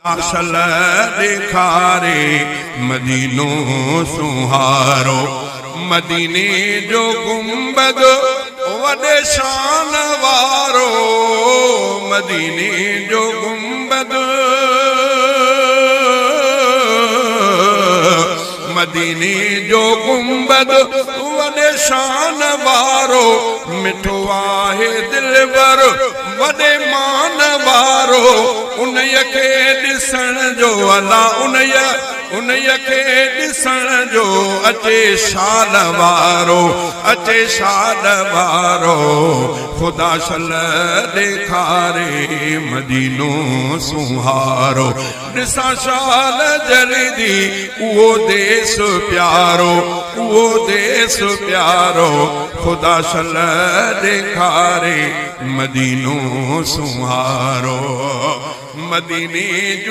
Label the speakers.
Speaker 1: असल ॾेखारे मदीनो सुहारो। मदीने जो गुंबद वॾे शान वारो। मदीने जो गुंबद मदीने जो गुंबद वॾे शान वारो। मिठो आहे दिलबर वॾे मान वारो। उन्हीअ खे ॾिसण जो अला उन्हीअ खे ॾिसण जो अचे शान वारो। अचे शान वारो। ख़ुदा सल ॾेखारे मदीनो सुहारो। ॾिसां शान जलदी उहो देस प्यारो। उहो देस प्यारो। ख़ुदा सल ॾेखारे मदीनो सुहारो। मदीने